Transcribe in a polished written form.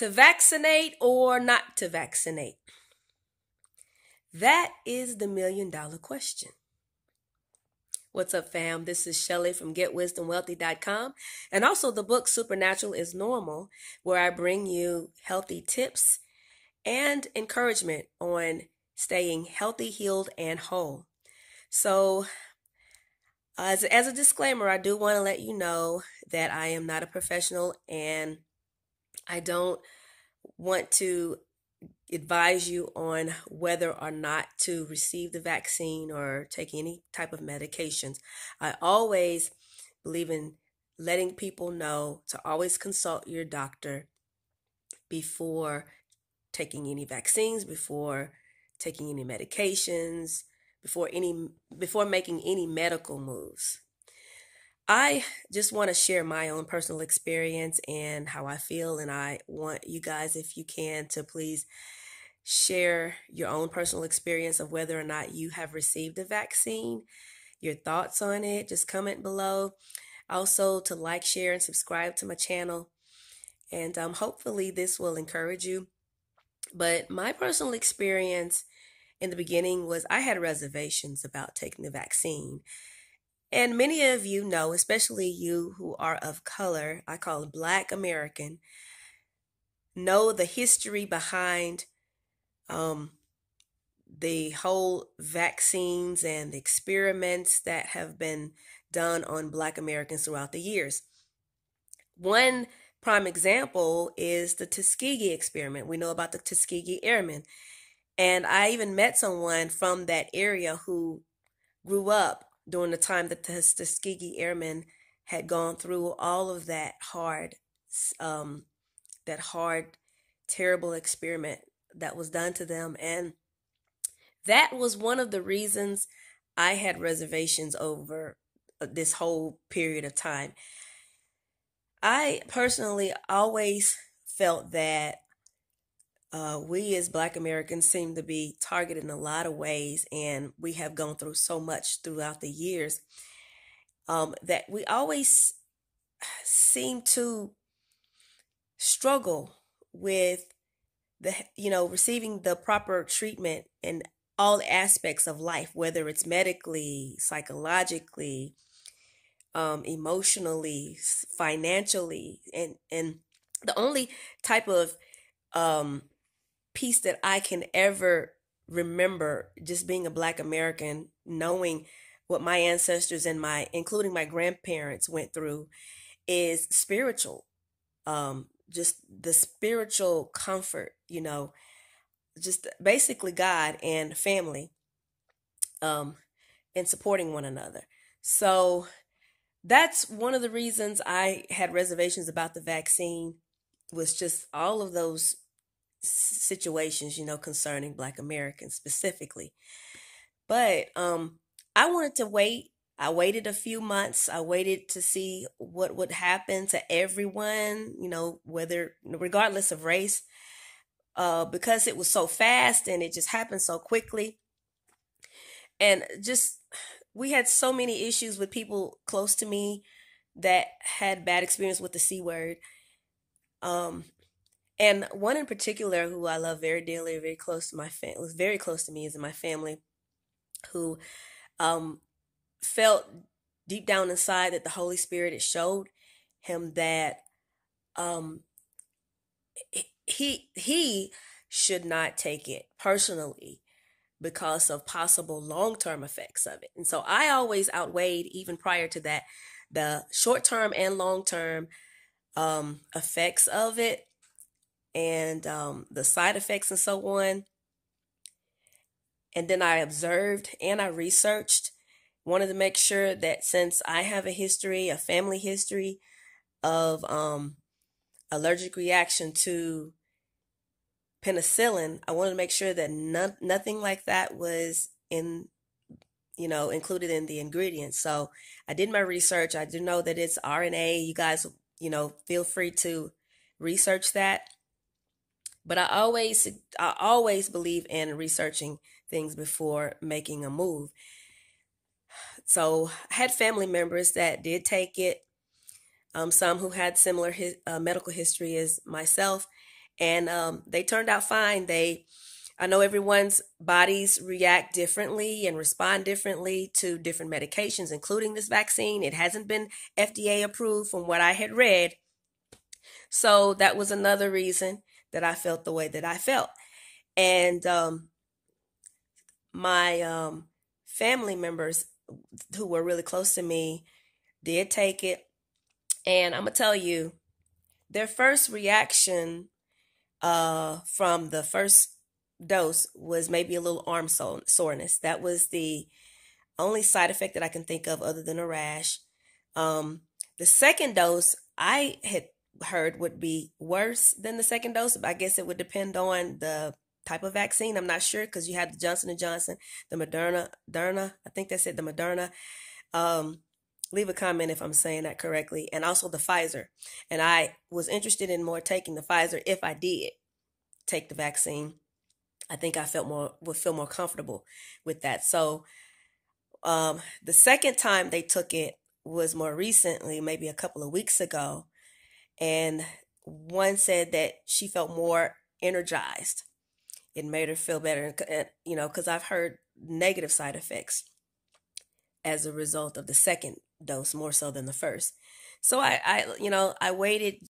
To vaccinate or not to vaccinate? That is the $1,000,000 question. What's up, fam? This is Michele from GetWisdomWealthy.com, and also the book Supernatural is Normal, where I bring you healthy tips and encouragement on staying healthy, healed, and whole. So, as a disclaimer, I do want to let you know that I am not a professional and I don't want to advise you on whether or not to receive the vaccine or take any type of medications. I always believe in letting people know to always consult your doctor before taking any vaccines, before taking any medications, before making any medical moves. I just want to share my own personal experience and how I feel, and I want you guys, if you can, to please share your own personal experience of whether or not you have received a vaccine, your thoughts on it. Just comment below. Also, to like, share, and subscribe to my channel, and hopefully this will encourage you. But my personal experience in the beginning was I had reservations about taking the vaccine. And many of you know, especially you who are of color, I call it Black American, know the history behind the whole vaccines and the experiments that have been done on Black Americans throughout the years. One prime example is the Tuskegee experiment. We know about the Tuskegee Airmen. And I even met someone from that area who grew up during the time that the Tuskegee Airmen had gone through all of that hard, terrible experiment that was done to them. And that was one of the reasons I had reservations over this whole period of time. I personally always felt that we as Black Americans seem to be targeted in a lot of ways, and we have gone through so much throughout the years that we always seem to struggle with receiving the proper treatment in all aspects of life, whether it's medically, psychologically, emotionally, financially, and the only type of piece that I can ever remember just being a Black American, knowing what my ancestors and including my grandparents went through, is spiritual. Just the spiritual comfort, just basically God and family, and supporting one another. So that's one of the reasons I had reservations about the vaccine, was just all of those situations, concerning Black Americans specifically. But I wanted to wait. I waited a few months. I waited to see what would happen to everyone, regardless of race, because it was so fast and it just happened so quickly. And we had so many issues with people close to me that had bad experience with the C word. And one in particular who I love very dearly, very close to my family, was very close to me, is in my family, who felt deep down inside that the Holy Spirit had showed him that he should not take it personally because of possible long-term effects of it. And so I always outweighed, even prior to that, the short-term and long-term effects of it, and the side effects and so on. And then I observed and I researched, wanted to make sure that since I have a family history of allergic reaction to penicillin, I wanted to make sure that nothing like that was included in the ingredients. So I did my research. I do know that it's RNA. You guys, feel free to research that. But I always believe in researching things before making a move. So I had family members that did take it, some who had similar medical history as myself, and they turned out fine. I know everyone's bodies react differently and respond differently to different medications, including this vaccine. It hasn't been FDA approved from what I had read. So that was another reason that I felt the way that I felt. And my family members who were really close to me did take it. And I'm going to tell you, their first reaction from the first dose was maybe a little arm soreness. That was the only side effect that I can think of other than a rash. The second dose I had heard would be worse than the second dose. I guess it would depend on the type of vaccine. I'm not sure, because you had the Johnson & Johnson, the Moderna, I think that's it, the Moderna. Leave a comment if I'm saying that correctly. And also the Pfizer. And I was interested in more taking the Pfizer if I did take the vaccine. I think I would feel more comfortable with that. So the second time they took it was more recently, maybe a couple of weeks ago. And one said that she felt more energized. It made her feel better, because I've heard negative side effects as a result of the second dose more so than the first. So I waited